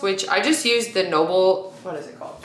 which I just used the Noble, what is it called?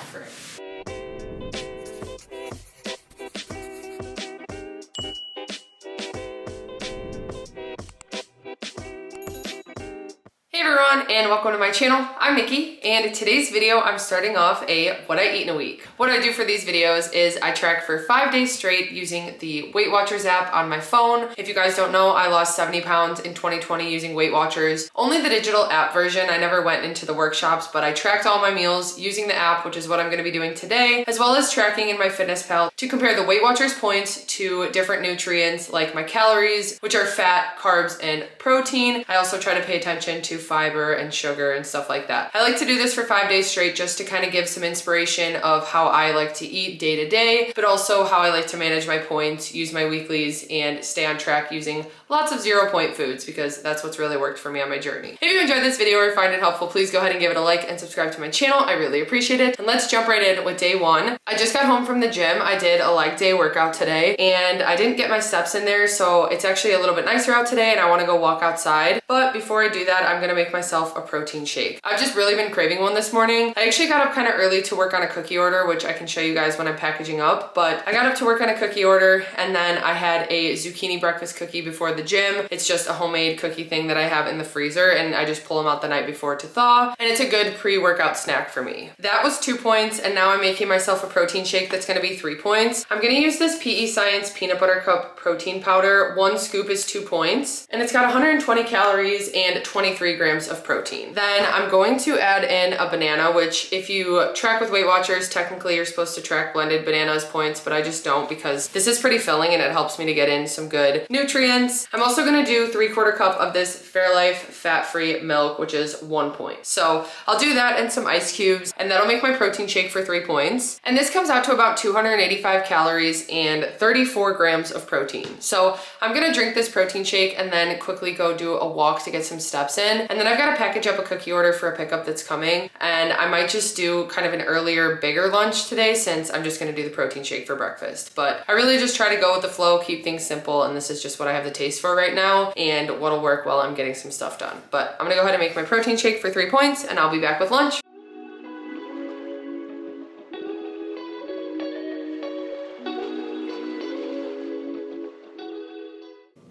Hey everyone, and welcome to my channel. I'm Nikki, and in today's video I'm starting off a what I eat in a week. What I do for these videos is I track for 5 days straight using the WeightWatchers app on my phone. If you guys don't know, I lost 70 pounds in 2020 using WeightWatchers. Only the digital app version. I never went into the workshops, but I tracked all my meals using the app, which is what I'm going to be doing today, as well as tracking in MyFitnessPal to compare the WeightWatchers points to different nutrients like my calories, which are fat, carbs, and protein. I also try to pay attention to fiber and sugar and stuff like that. I like to do this for 5 days straight just to kind of give some inspiration of how I like to eat day to day, but also how I like to manage my points, use my weeklies, and stay on track using lots of 0-point foods because that's what's really worked for me on my journey. If you enjoyed this video or find it helpful, please go ahead and give it a like and subscribe to my channel. I really appreciate it. And let's jump right in with day one. I just got home from the gym. I did a leg day workout today and I didn't get my steps in there, so it's actually a little bit nicer out today and I want to go walk outside. But before I do that, I'm gonna make myself a protein shake. I've just really been craving one this morning. I actually got up kind of early to work on a cookie order, which I can show you guys when I'm packaging up, but I got up to work on a cookie order and then I had a zucchini breakfast cookie before the gym. It's just a homemade cookie thing that I have in the freezer and I just pull them out the night before to thaw, and it's a good pre-workout snack for me. That was 2 points, and now I'm making myself a protein shake that's gonna be 3 points. I'm gonna use this PE Science Peanut Butter Cup protein powder. 1 scoop is 2 points, and it's got 120 calories and 23 grams of protein. Then I'm going to add in a banana, which if you track with WeightWatchers, technically you're supposed to track blended bananas points, but I just don't because this is pretty filling and it helps me to get in some good nutrients. I'm also gonna do 3/4 cup of this Fairlife fat-free milk, which is 1 point. So I'll do that and some ice cubes, and that'll make my protein shake for 3 points. And this comes out to about 285 calories and 34 grams of protein. So I'm gonna drink this protein shake and then quickly go do a walk to get some steps in. And then I've got to package up a cookie order for a pickup that's coming. And I might just do kind of an earlier, bigger lunch today since I'm just gonna do the protein shake for breakfast. But I really just try to go with the flow, keep things simple, and this is just what I have the taste for right now and what'll work while I'm getting some stuff done. But I'm gonna go ahead and make my protein shake for 3 points and I'll be back with lunch.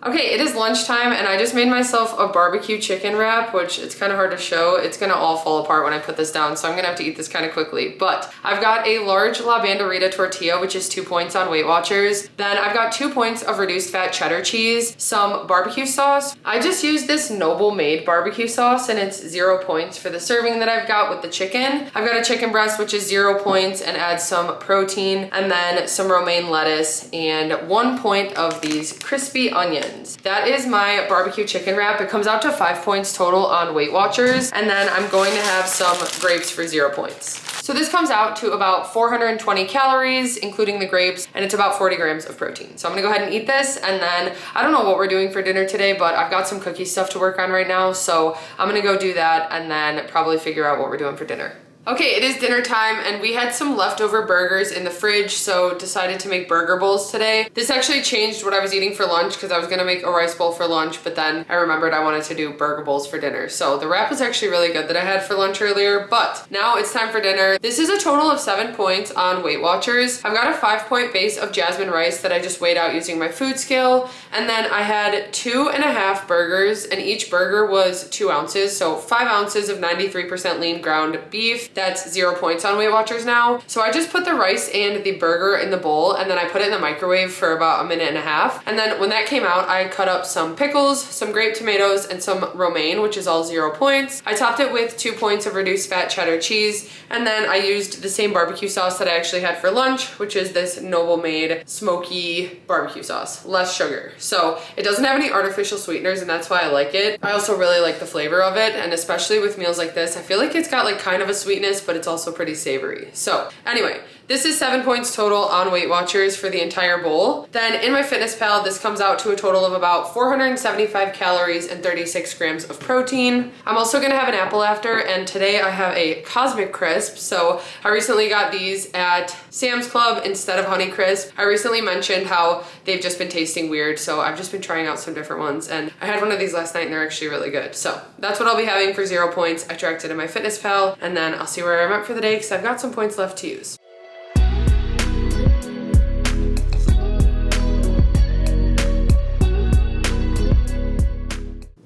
Okay, it is lunchtime and I just made myself a barbecue chicken wrap, which it's kind of hard to show. It's gonna all fall apart when I put this down, so I'm gonna have to eat this kind of quickly. But I've got a large La Banderita tortilla, which is 2 points on WeightWatchers. Then I've got 2 points of reduced fat cheddar cheese, some barbecue sauce. I just used this Noble made barbecue sauce and it's 0 points for the serving that I've got with the chicken. I've got a chicken breast, which is 0 points, and add some protein, and then some romaine lettuce and 1 point of these crispy onions. That is my barbecue chicken wrap. It comes out to 5 points total on WeightWatchers, and then I'm going to have some grapes for 0 points. So this comes out to about 420 calories, including the grapes, and it's about 40 grams of protein. So I'm gonna go ahead and eat this, and then I don't know what we're doing for dinner today, but I've got some cookie stuff to work on right now, so I'm gonna go do that and then probably figure out what we're doing for dinner. Okay, it is dinner time and we had some leftover burgers in the fridge, so decided to make burger bowls today. This actually changed what I was eating for lunch because I was gonna make a rice bowl for lunch, but then I remembered I wanted to do burger bowls for dinner. So the wrap was actually really good that I had for lunch earlier, but now it's time for dinner. This is a total of 7 points on WeightWatchers. I've got a 5-point base of jasmine rice that I just weighed out using my food scale, and then I had 2.5 burgers, and each burger was 2 ounces, so 5 ounces of 93% lean ground beef. That's 0 points on WeightWatchers now. So I just put the rice and the burger in the bowl and then I put it in the microwave for about 1.5 minutes. And then when that came out, I cut up some pickles, some grape tomatoes, and some romaine, which is all 0 points. I topped it with 2 points of reduced fat cheddar cheese. And then I used the same barbecue sauce that I actually had for lunch, which is this Noble made smoky barbecue sauce, less sugar. So it doesn't have any artificial sweeteners, and that's why I like it. I also really like the flavor of it, and especially with meals like this, I feel like it's got like kind of a sweetness, but it's also pretty savory. So anyway, This is 7 points total on WeightWatchers for the entire bowl. Then in MyFitnessPal, this comes out to a total of about 475 calories and 36 grams of protein. I'm also gonna have an apple after, and today I have a Cosmic Crisp. So I recently got these at Sam's Club instead of Honey Crisp. I recently mentioned how they've just been tasting weird, so I've just been trying out some different ones, and I had one of these last night and they're actually really good. So that's what I'll be having for 0 points. I tracked it in MyFitnessPal, and then I'll see where I'm at for the day because I've got some points left to use.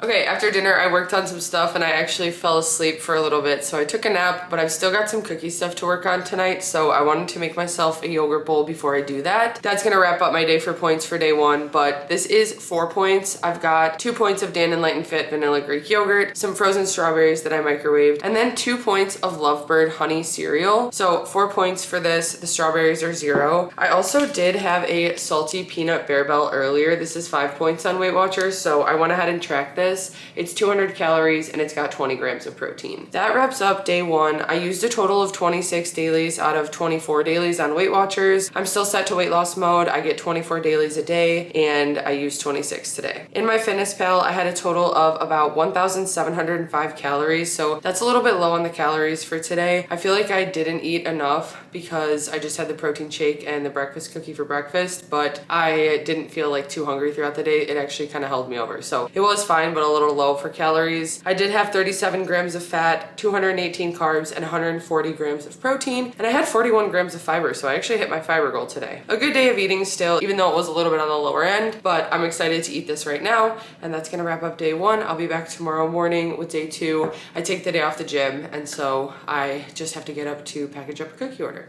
Okay, after dinner I worked on some stuff and I actually fell asleep for a little bit, so I took a nap, but I've still got some cookie stuff to work on tonight, so I wanted to make myself a yogurt bowl before I do that. That's gonna wrap up my day for points for day 1, but this is 4 points. I've got 2 points of Dan and Light and Fit vanilla Greek yogurt, some frozen strawberries that I microwaved, and then 2 points of Lovebird honey cereal. So 4 points for this. The strawberries are 0. I also did have a salty peanut Bear Bell earlier. This is 5 points on WeightWatchers, so I went ahead and tracked this. It's 200 calories and it's got 20 grams of protein. That wraps up day 1. I used a total of 26 dailies out of 24 dailies on WeightWatchers. I'm still set to weight loss mode. I get 24 dailies a day and I used 26 today. In MyFitnessPal, I had a total of about 1,705 calories, so that's a little bit low on the calories for today. I feel like I didn't eat enough because I just had the protein shake and the breakfast cookie for breakfast, but I didn't feel like too hungry throughout the day. It actually kind of held me over, so it was fine, but a little low for calories. I did have 37 grams of fat, 218 carbs, and 140 grams of protein, and I had 41 grams of fiber, so I actually hit my fiber goal today. A good day of eating still, even though it was a little bit on the lower end, but I'm excited to eat this right now, and that's gonna wrap up day 1. I'll be back tomorrow morning with day 2. I take the day off the gym, and so I just have to get up to package up a cookie order.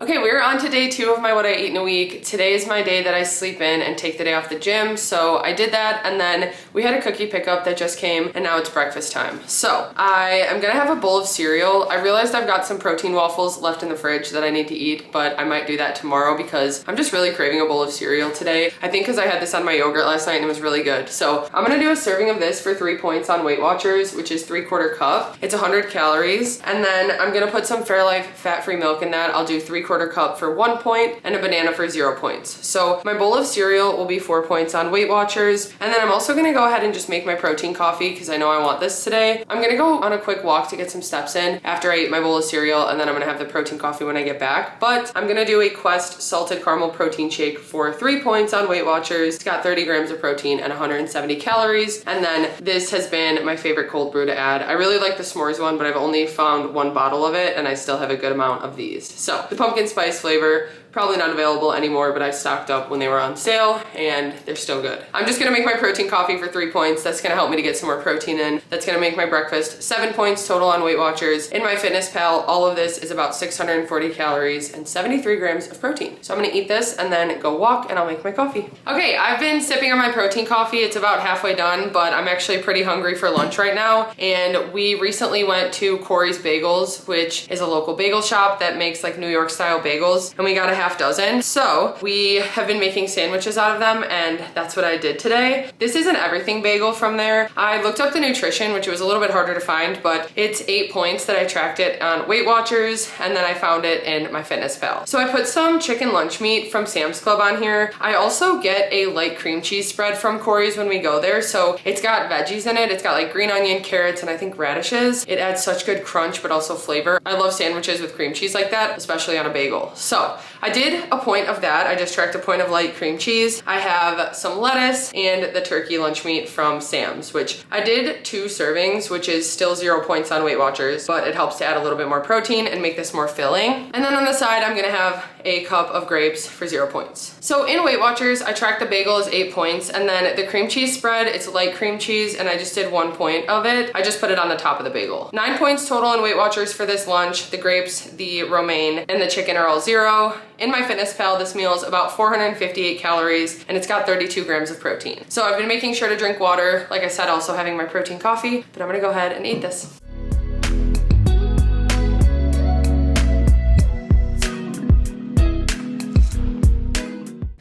Okay, we're on to day 2 of my what I eat in a week. Today is my day that I sleep in and take the day off the gym. So I did that, and then we had a cookie pickup that just came, and now it's breakfast time. So I am gonna have a bowl of cereal. I realized I've got some protein waffles left in the fridge that I need to eat, but I might do that tomorrow because I'm just really craving a bowl of cereal today. I think because I had this on my yogurt last night and it was really good. So I'm gonna do a serving of this for 3 points on WeightWatchers, which is 3/4 cup. It's 100 calories. And then I'm gonna put some Fairlife fat-free milk in that. I'll do 3/4 cup for 1 point and a banana for 0 points. So my bowl of cereal will be 4 points on WeightWatchers. And then I'm also gonna go ahead and just make my protein coffee because I know I want this today. I'm gonna go on a quick walk to get some steps in after I eat my bowl of cereal, and then I'm gonna have the protein coffee when I get back. But I'm gonna do a Quest salted caramel protein shake for 3 points on WeightWatchers. It's got 30 grams of protein and 170 calories. And then this has been my favorite cold brew to add. I really like the s'mores one, but I've only found 1 bottle of it and I still have a good amount of these. So the pumpkin spice flavor, probably not available anymore, but I stocked up when they were on sale and they're still good. I'm just gonna make my protein coffee for 3 points. That's gonna help me to get some more protein in. That's gonna make my breakfast 7 points total on WeightWatchers. In MyFitnessPal, all of this is about 640 calories and 73 grams of protein. So I'm gonna eat this and then go walk and I'll make my coffee. Okay, I've been sipping on my protein coffee. It's about halfway done, but I'm actually pretty hungry for lunch right now. And we recently went to Corey's Bagels, which is a local bagel shop that makes like New York style bagels, and we got a half dozen. So we have been making sandwiches out of them, and that's what I did today. This is an everything bagel from there. I looked up the nutrition, which was a little bit harder to find, but it's 8 points that I tracked it on WeightWatchers, and then I found it in MyFitnessPal. So I put some chicken lunch meat from Sam's Club on here. I also get a light cream cheese spread from Corey's when we go there. So it's got veggies in it. It's got like green onion, carrots, and I think radishes. It adds such good crunch, but also flavor. I love sandwiches with cream cheese like that, especially on a bagel. So I did a point of that. I just tracked a point of light cream cheese. I have some lettuce and the turkey lunch meat from Sam's, which I did 2 servings, which is still 0 points on WeightWatchers, but it helps to add a little bit more protein and make this more filling. And then on the side, I'm gonna have a cup of grapes for 0 points. So in WeightWatchers, I tracked the bagel as 8 points, and then the cream cheese spread, it's light cream cheese, and I just did 1 point of it. I just put it on the top of the bagel. 9 points total in WeightWatchers for this lunch. The grapes, the romaine, and the chicken are all 0. In MyFitnessPal, this meal is about 458 calories, and it's got 32 grams of protein. So I've been making sure to drink water. Like I said, also having my protein coffee, but I'm gonna go ahead and eat this.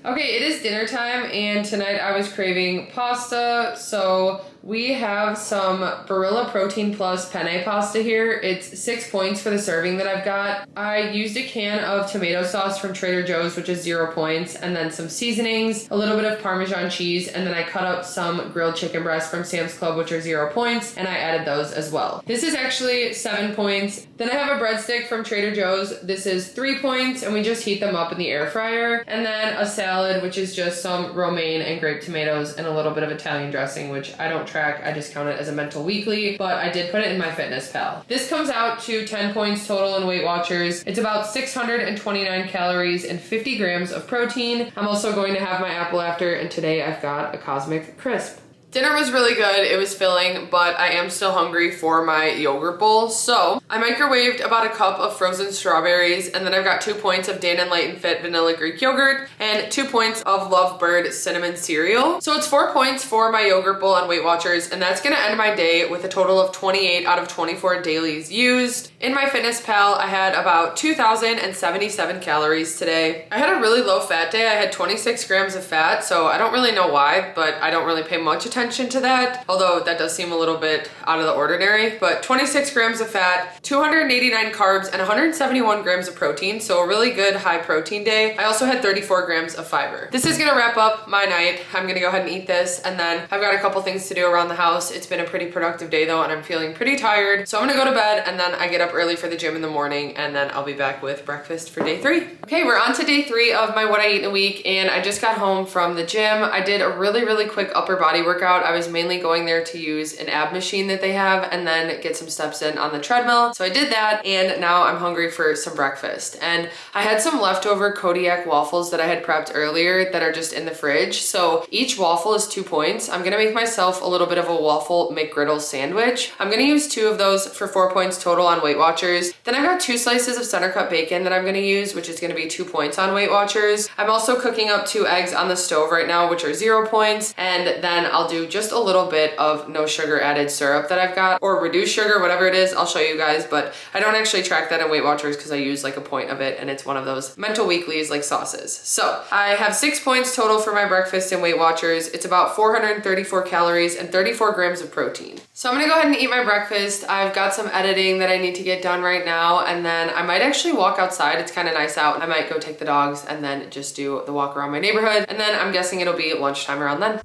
Okay, it is dinner time, and tonight I was craving pasta, so we have some Barilla Protein Plus penne pasta here. It's 6 points for the serving that I've got. I used a can of tomato sauce from Trader Joe's, which is 0 points, and then some seasonings, a little bit of Parmesan cheese, and then I cut up some grilled chicken breasts from Sam's Club, which are 0 points, and I added those as well. This is actually 7 points. Then I have a breadstick from Trader Joe's. This is 3 points, and we just heat them up in the air fryer. And then a salad, which is just some romaine and grape tomatoes and a little bit of Italian dressing, which I don't track. I just count it as a mental weekly, but I did put it in MyFitnessPal. This comes out to 10 points total in WeightWatchers. It's about 629 calories and 50 grams of protein. I'm also going to have my apple after, and today I've got a Cosmic Crisp. Dinner was really good, it was filling, but I am still hungry for my yogurt bowl. So I microwaved about a cup of frozen strawberries, and then I've got 2 points of Dan and Light and Fit vanilla Greek yogurt and 2 points of Lovebird cinnamon cereal. So it's 4 points for my yogurt bowl on WeightWatchers, and that's gonna end my day with a total of 28 out of 24 dailies used. In MyFitnessPal, I had about 2,077 calories today. I had a really low fat day. I had 26 grams of fat, so I don't really know why, but I don't really pay much attention to that, although that does seem a little bit out of the ordinary. But 26 grams of fat, 289 carbs, and 171 grams of protein, so a really good high protein day. I also had 34 grams of fiber. This is gonna wrap up my night. I'm gonna go ahead and eat this, and then I've got a couple things to do around the house. It's been a pretty productive day though, and I'm feeling pretty tired, so I'm gonna go to bed, and then I get up early for the gym in the morning, and then I'll be back with breakfast for day 3. Okay, we're on to day 3 of my what I eat in a week, and I just got home from the gym. I did a really quick upper body workout. I was mainly going there to use an ab machine that they have and then get some steps in on the treadmill. So I did that, and now I'm hungry for some breakfast. And I had some leftover Kodiak waffles that I had prepped earlier that are just in the fridge. So each waffle is 2 points. I'm gonna make myself a little bit of a waffle McGriddle sandwich. I'm gonna use 2 of those for 4 points total on WeightWatchers. Then I've got 2 slices of center cut bacon that I'm gonna use, which is gonna be 2 points on WeightWatchers. I'm also cooking up 2 eggs on the stove right now, which are 0 points. And then I'll do just a little bit of no sugar added syrup that I've got, or reduced sugar, whatever it is. I'll show you guys, but I don't actually track that in WeightWatchers because I use like a point of it, and it's one of those mental weeklies like sauces. So I have 6 points total for my breakfast in WeightWatchers. It's about 434 calories and 34 grams of protein. So I'm gonna go ahead and eat my breakfast. I've got some editing that I need to get done right now, and then I might actually walk outside. It's kind of nice out. I might go take the dogs and then just do the walk around my neighborhood, and then I'm guessing it'll be lunchtime around then.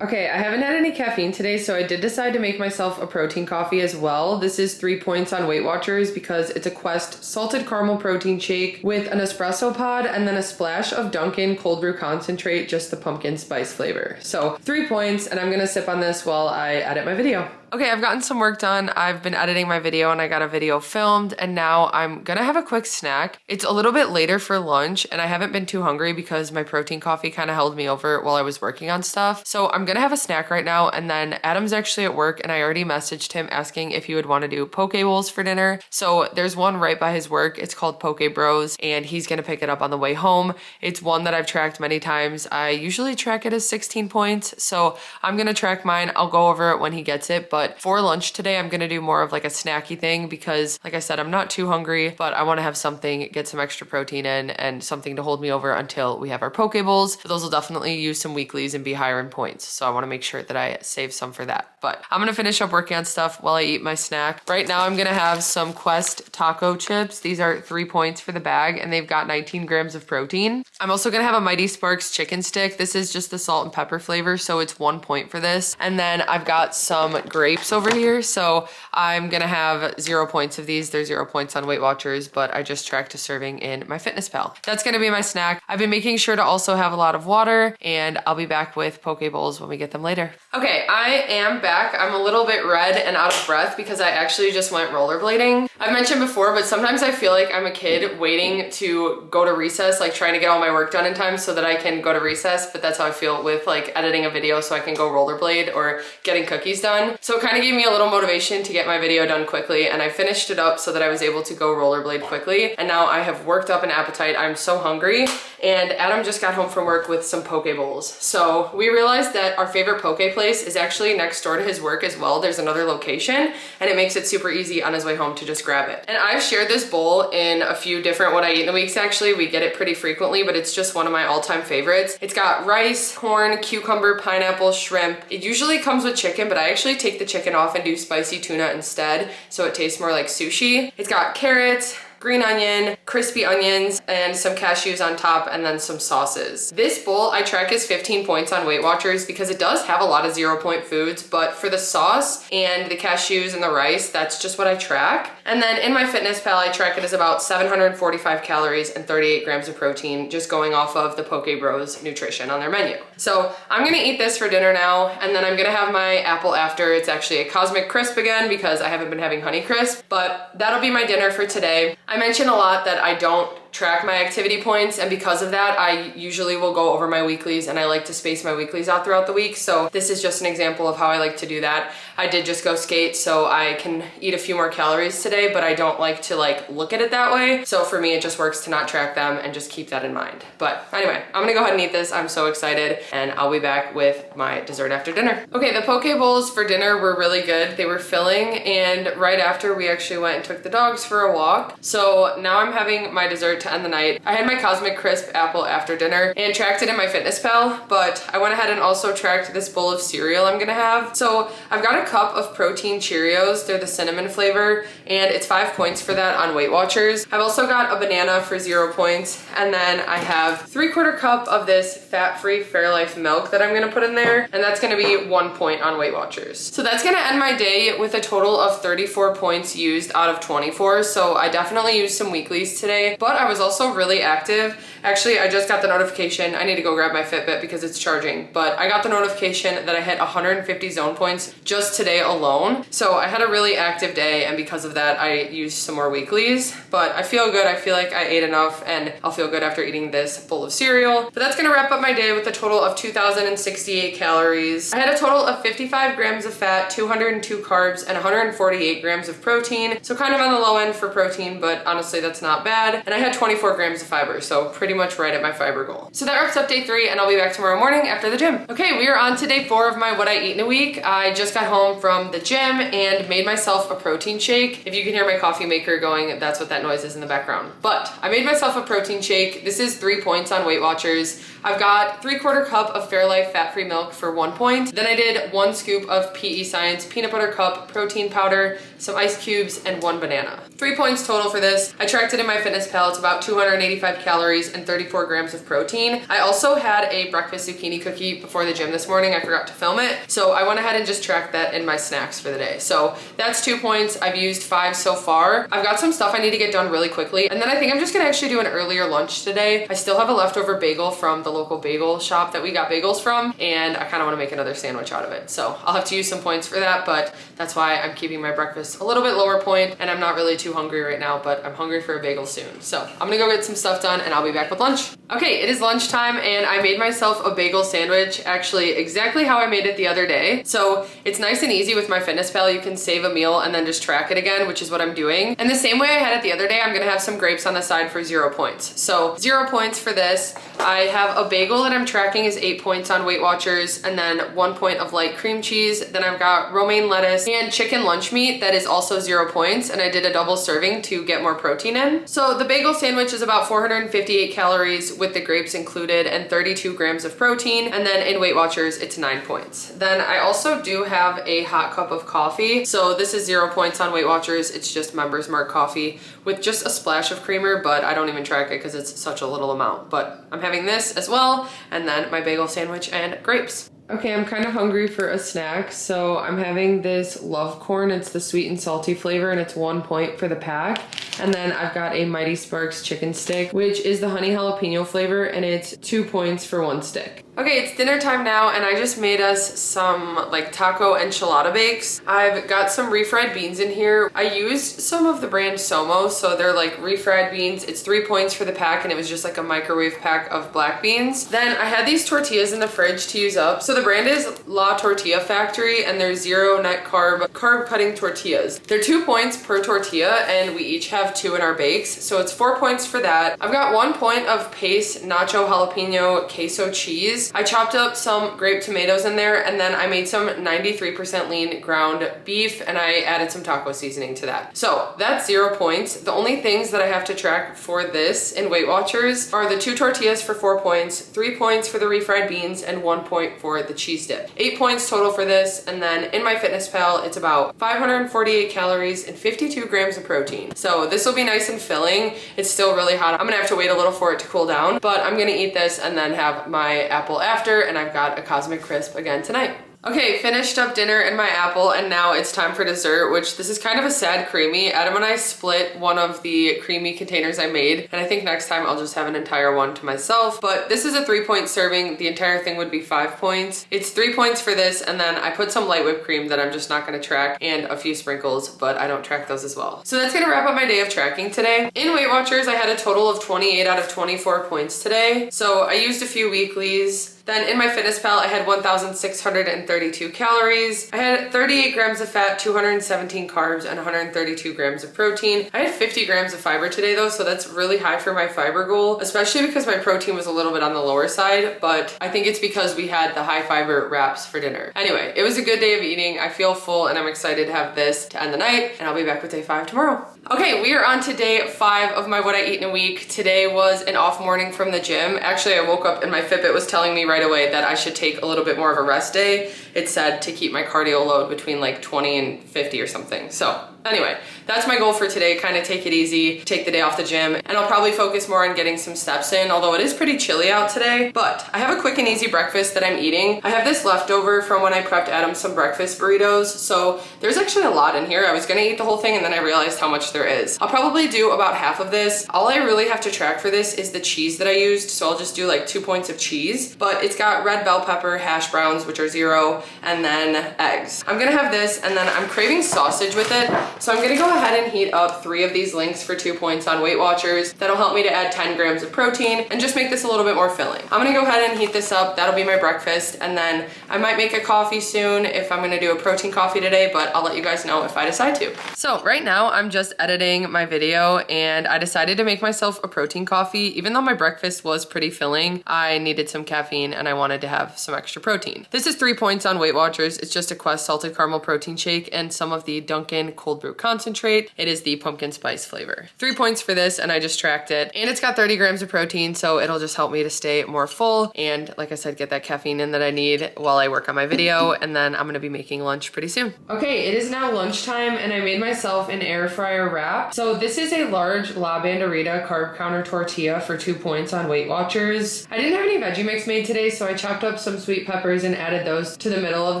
Okay, I haven't had any caffeine today, so I did decide to make myself a protein coffee as well. This is 3 points on WeightWatchers because it's a Quest salted caramel protein shake with an espresso pod and then a splash of Dunkin' cold brew concentrate, just the pumpkin spice flavor. So 3 points, and I'm gonna sip on this while I edit my video. Okay, I've gotten some work done. I've been editing my video and I got a video filmed, and now I'm gonna have a quick snack. It's a little bit later for lunch and I haven't been too hungry because my protein coffee kind of held me over while I was working on stuff. So I'm gonna have a snack right now, and then Adam's actually at work and I already messaged him asking if he would want to do poke bowls for dinner. So there's one right by his work. It's called Poke Bros, and he's gonna pick it up on the way home. It's one that I've tracked many times. I usually track it as 16 points, so I'm gonna track mine. I'll go over it when he gets it, but for lunch today, I'm gonna do more of like a snacky thing because, like I said, I'm not too hungry, but I wanna have something, get some extra protein in and something to hold me over until we have our poke bowls. Those will definitely use some weeklies and be higher in points. So I wanna make sure that I save some for that. But I'm gonna finish up working on stuff while I eat my snack. Right now, I'm gonna have some Quest taco chips. These are 3 points for the bag, and they've got 19 grams of protein. I'm also gonna have a Mighty Sparks chicken stick. This is just the salt and pepper flavor, so it's 1 point for this. And then I've got some grapes over here, so I'm gonna have 0 points of these. They're 0 points on WeightWatchers, but I just tracked a serving in MyFitnessPal. That's gonna be my snack. I've been making sure to also have a lot of water, and I'll be back with poke bowls when we get them later. Okay, I am back. I'm a little bit red and out of breath because I actually just went rollerblading. I've mentioned before, but sometimes I feel like I'm a kid waiting to go to recess, like trying to get all my my work done in time so that I can go to recess, but that's how I feel with like editing a video so I can go rollerblade or getting cookies done. So it kind of gave me a little motivation to get my video done quickly, and I finished it up so that I was able to go rollerblade quickly. And now I have worked up an appetite. I'm so hungry, and Adam just got home from work with some poke bowls. So we realized that our favorite poke place is actually next door to his work as well. There's another location, and it makes it super easy on his way home to just grab it. And I've shared this bowl in a few different What I Eat in the Weeks. Actually, we get it pretty frequently, but it's just one of my all-time favorites. It's got rice, corn, cucumber, pineapple, shrimp. It usually comes with chicken, but I actually take the chicken off and do spicy tuna instead, so it tastes more like sushi. It's got carrots, green onion, crispy onions, and some cashews on top, and then some sauces. This bowl I track as 15 points on WeightWatchers because it does have a lot of 0-point foods, but for the sauce and the cashews and the rice, that's just what I track. And then in MyFitnessPal, I track it as about 745 calories and 38 grams of protein, just going off of the Poke Bros nutrition on their menu. So I'm gonna eat this for dinner now, and then I'm gonna have my apple after. It's actually a Cosmic Crisp again because I haven't been having Honey Crisp, but that'll be my dinner for today. I mention a lot that I don't track my activity points, and because of that I usually will go over my weeklies, and I like to space my weeklies out throughout the week. So this is just an example of how I like to do that. I did just go skate so I can eat a few more calories today, but I don't like to like look at it that way. So for me it just works to not track them and just keep that in mind. But anyway, I'm gonna go ahead and eat this. I'm so excited, and I'll be back with my dessert after dinner. Okay, the poke bowls for dinner were really good. They were filling, and right after we actually went and took the dogs for a walk. So now I'm having my dessert to end the night. I had my Cosmic Crisp apple after dinner and tracked it in MyFitnessPal, but I went ahead and also tracked this bowl of cereal I'm gonna have. So I've got a cup of protein Cheerios. They're the cinnamon flavor, and it's 5 points for that on WeightWatchers. I've also got a banana for 0 points, and then I have 3/4 cup of this fat-free Fairlife milk that I'm gonna put in there, and that's gonna be 1 point on WeightWatchers. So that's gonna end my day with a total of 34 points used out of 24. So I definitely used some weeklies today, but I was also really active. Actually, I just got the notification. I need to go grab my Fitbit because it's charging, but I got the notification that I hit 150 zone points just today alone. So I had a really active day, and because of that, I used some more weeklies, but I feel good. I feel like I ate enough, and I'll feel good after eating this bowl of cereal. But that's gonna wrap up my day with a total of 2,068 calories. I had a total of 55 grams of fat, 202 carbs, and 148 grams of protein. So kind of on the low end for protein, but honestly, that's not bad. And I had 24 grams of fiber, so pretty much right at my fiber goal. So that wraps up day 3, and I'll be back tomorrow morning after the gym. Okay, we are on to day 4 of my What I Eat in a Week. I just got home from the gym and made myself a protein shake. If you can hear my coffee maker going, that's what that noise is in the background. But I made myself a protein shake. This is 3 points on WeightWatchers. I've got 3/4 cup of Fairlife fat-free milk for 1 point. Then I did 1 scoop of PE Science peanut butter cup protein powder, some ice cubes, and 1 banana. 3 points total for this. I tracked it in MyFitnessPal. It's about 285 calories and 34 grams of protein. I also had a breakfast zucchini cookie before the gym this morning. I forgot to film it, so I went ahead and just tracked that in my snacks for the day. So that's 2 points. I've used 5 so far. I've got some stuff I need to get done really quickly, and then I think I'm just gonna actually do an earlier lunch today. I still have a leftover bagel from the local bagel shop that we got bagels from, and I kind of want to make another sandwich out of it. So I'll have to use some points for that, but that's why I'm keeping my breakfast a little bit lower point, and I'm not really too hungry right now, but I'm hungry for a bagel soon. So I'm gonna go get some stuff done, and I'll be back with lunch. Okay, it is lunchtime, and I made myself a bagel sandwich, actually exactly how I made it the other day. So it's nice and easy with MyFitnessPal. You can save a meal and then just track it again, which is what I'm doing. And the same way I had it the other day, I'm gonna have some grapes on the side for 0 points. So 0 points for this. I have a bagel that I'm tracking is 8 points on WeightWatchers, and then 1 point of light cream cheese. Then I've got romaine lettuce and chicken lunch meat that is also 0 points, and I did a double serving to get more protein in. So the bagel sandwich is about 458 calories with the grapes included and 32 grams of protein, and then in WeightWatchers it's 9 points. Then I also do have a hot cup of coffee. So this is 0 points on WeightWatchers. It's just Members Mark coffee with just a splash of creamer, but I don't even track it because it's such a little amount. But I'm having this as well, and then my bagel sandwich and grapes. Okay, I'm kind of hungry for a snack, so I'm having this Love Corn. It's the sweet and salty flavor, and it's 1 point for the pack. And then I've got a Mighty Sparks chicken stick, which is the honey jalapeno flavor, and it's 2 points for 1 stick. Okay, it's dinner time now, and I just made us some like taco enchilada bakes. I've got some refried beans in here. I used some of the brand Somo, so they're like refried beans. It's 3 points for the pack, and it was just like a microwave pack of black beans. Then I had these tortillas in the fridge to use up. So the brand is La Tortilla Factory, and they're 0 net carb cutting tortillas. They're 2 points per tortilla, and we each have 2 in our bakes, so it's 4 points for that. I've got 1 point of Pace nacho jalapeno queso cheese. I chopped up some grape tomatoes in there, and then I made some 93% lean ground beef, and I added some taco seasoning to that. So that's 0 points. The only things that I have to track for this in Weight Watchers are the 2 tortillas for 4 points, 3 points for the refried beans, and 1 point for the cheese dip. 8 points total for this, and then in MyFitnessPal, it's about 548 calories and 52 grams of protein. So this will be nice and filling. It's still really hot. I'm gonna have to wait a little for it to cool down, but I'm gonna eat this and then have my apple after, and I've got a Cosmic Crisp again tonight. Okay, finished up dinner and my apple, and now it's time for dessert, which this is kind of a sad creamy. Adam and I split one of the creamy containers I made, and I think next time I'll just have an entire one to myself. But this is a 3-point serving. The entire thing would be 5 points. It's 3 points for this, and then I put some light whipped cream that I'm just not gonna track, and a few sprinkles, but I don't track those as well. So that's gonna wrap up my day of tracking today. In Weight Watchers, I had a total of 28 out of 24 points today. So I used a few weeklies. Then in MyFitnessPal, I had 1,632 calories. I had 38 grams of fat, 217 carbs, and 132 grams of protein. I had 50 grams of fiber today though, so that's really high for my fiber goal, especially because my protein was a little bit on the lower side, but I think it's because we had the high fiber wraps for dinner. Anyway, it was a good day of eating. I feel full, and I'm excited to have this to end the night, and I'll be back with day 5 tomorrow. Okay, we are on to day 5 of my What I Eat in a Week. Today was an off morning from the gym. Actually, I woke up and my Fitbit was telling me right away that I should take a little bit more of a rest day. It said to keep my cardio load between like 20 and 50 or something. So anyway, that's my goal for today. Kind of take it easy, take the day off the gym, and I'll probably focus more on getting some steps in, although it is pretty chilly out today. But I have a quick and easy breakfast that I'm eating. I have this leftover from when I prepped Adam some breakfast burritos, so there's actually a lot in here. I was gonna eat the whole thing, and then I realized how much there is. I'll probably do about half of this. All I really have to track for this is the cheese that I used, so I'll just do like 2 points of cheese, but it's got red bell pepper, hash browns, which are 0, and then eggs. I'm gonna have this, and then I'm craving sausage with it, so I'm gonna go ahead and heat up 3 of these links for 2 points on Weight Watchers. That'll help me to add 10 grams of protein and just make this a little bit more filling. I'm gonna go ahead and heat this up. That'll be my breakfast, and then I might make a coffee soon if I'm gonna do a protein coffee today, but I'll let you guys know if I decide to. So right now I'm just editing my video, and I decided to make myself a protein coffee. Even though my breakfast was pretty filling, I needed some caffeine and I wanted to have some extra protein. This is 3 points on Weight Watchers. It's just a Quest salted caramel protein shake and some of the Dunkin' cold brew concentrate. It is the pumpkin spice flavor. 3 points for this, and I just tracked it. And it's got 30 grams of protein, so it'll just help me to stay more full and, like I said, get that caffeine in that I need while I work on my video. And then I'm gonna be making lunch pretty soon. Okay, it is now lunchtime, and I made myself an air fryer wrap. So this is a large La Banderita carb counter tortilla for 2 points on Weight Watchers. I didn't have any veggie mix made today, so I chopped up some sweet peppers and added those to the middle of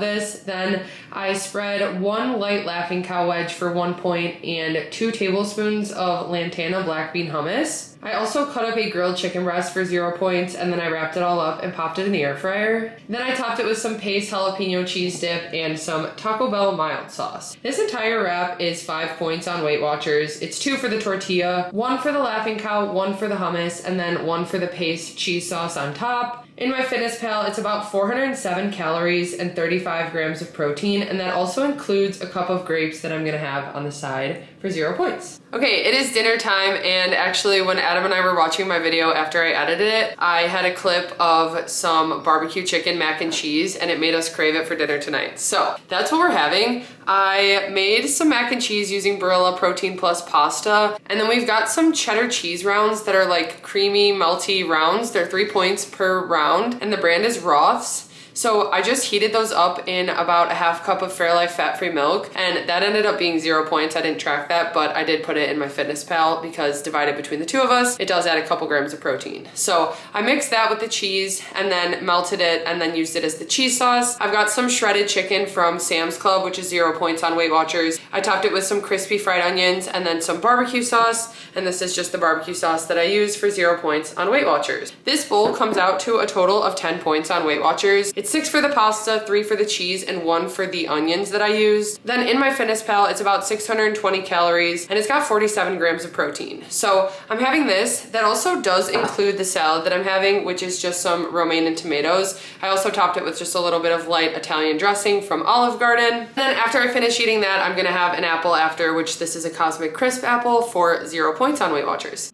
this. Then I spread 1 light Laughing Cow wedge for 1 point and 2 tablespoons of Lantana black bean hummus. I also cut up a grilled chicken breast for 0 points, and then I wrapped it all up and popped it in the air fryer. Then I topped it with some Pace jalapeno cheese dip and some Taco Bell mild sauce. This entire wrap is 5 points on Weight Watchers. It's 2 for the tortilla, 1 for the Laughing Cow, 1 for the hummus, and then 1 for the Pace cheese sauce on top. In MyFitnessPal, it's about 407 calories and 35 grams of protein, and that also includes a cup of grapes that I'm gonna have on the side for 0 points. Okay, it is dinner time, and actually when Adam and I were watching my video after I edited it, I had a clip of some barbecue chicken mac and cheese, and it made us crave it for dinner tonight. So that's what we're having. I made some mac and cheese using Barilla Protein Plus pasta, and then we've got some cheddar cheese rounds that are like creamy, melty rounds. They're 3 points per round, and the brand is Roth's. So I just heated those up in about a half cup of Fairlife fat-free milk, and that ended up being 0 points. I didn't track that, but I did put it in MyFitnessPal because divided between the two of us, it does add a couple grams of protein. So I mixed that with the cheese and then melted it and then used it as the cheese sauce. I've got some shredded chicken from Sam's Club, which is 0 points on WeightWatchers. I topped it with some crispy fried onions and then some barbecue sauce, and this is just the barbecue sauce that I use for 0 points on WeightWatchers. This bowl comes out to a total of 10 points on WeightWatchers. It's 6 for the pasta, 3 for the cheese, and 1 for the onions that I used. Then in MyFitnessPal, it's about 620 calories, and it's got 47 grams of protein. So I'm having this. That also does include the salad that I'm having, which is just some romaine and tomatoes. I also topped it with just a little bit of light Italian dressing from Olive Garden. Then after I finish eating that, I'm gonna have an apple after, which this is a Cosmic Crisp apple for 0 points on WeightWatchers.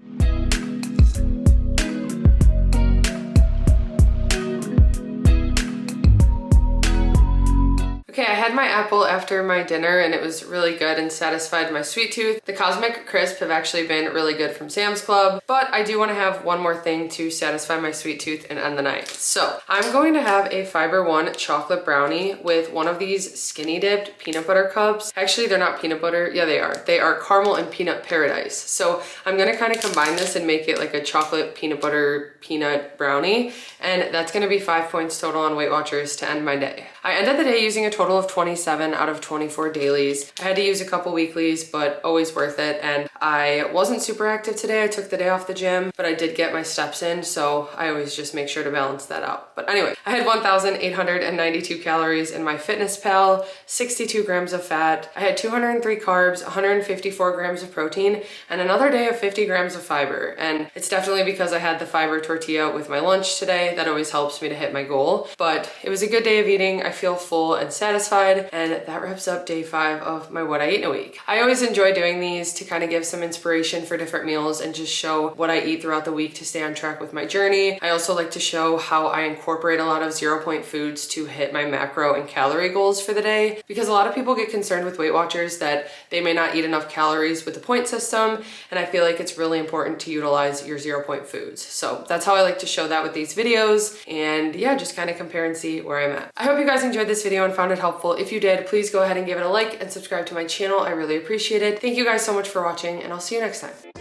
Okay, I had my apple after my dinner and it was really good and satisfied my sweet tooth. The Cosmic Crisp have actually been really good from Sam's Club, but I do want to have one more thing to satisfy my sweet tooth and end the night. So I'm going to have a Fiber One chocolate brownie with one of these skinny dipped peanut butter cups. Actually, they're not peanut butter. Yeah, they are. They are caramel and peanut paradise. So I'm going to kind of combine this and make it like a chocolate peanut butter peanut brownie. And that's going to be 5 points total on WeightWatchers to end my day. I ended the day using a total of 27 out of 24 dailies. I had to use a couple weeklies, but always worth it. And I wasn't super active today. I took the day off the gym, but I did get my steps in. So I always just make sure to balance that out. But anyway, I had 1,892 calories in MyFitnessPal, 62 grams of fat. I had 203 carbs, 154 grams of protein, and another day of 50 grams of fiber. And it's definitely because I had the fiber tortilla with my lunch today. That always helps me to hit my goal. But it was a good day of eating. I feel full and satisfied, and that wraps up day 5 of my What I Eat in a Week. I always enjoy doing these to kind of give some inspiration for different meals and just show what I eat throughout the week to stay on track with my journey. I also like to show how I incorporate a lot of 0 point foods to hit my macro and calorie goals for the day, because a lot of people get concerned with Weight Watchers that they may not eat enough calories with the point system, and I feel like it's really important to utilize your 0 point foods. So that's how I like to show that with these videos, and yeah, just kind of compare and see where I'm at. I hope you guys enjoyed this video and found it helpful. If you did, please go ahead and give it a like and subscribe to my channel. I really appreciate it. Thank you guys so much for watching, and I'll see you next time.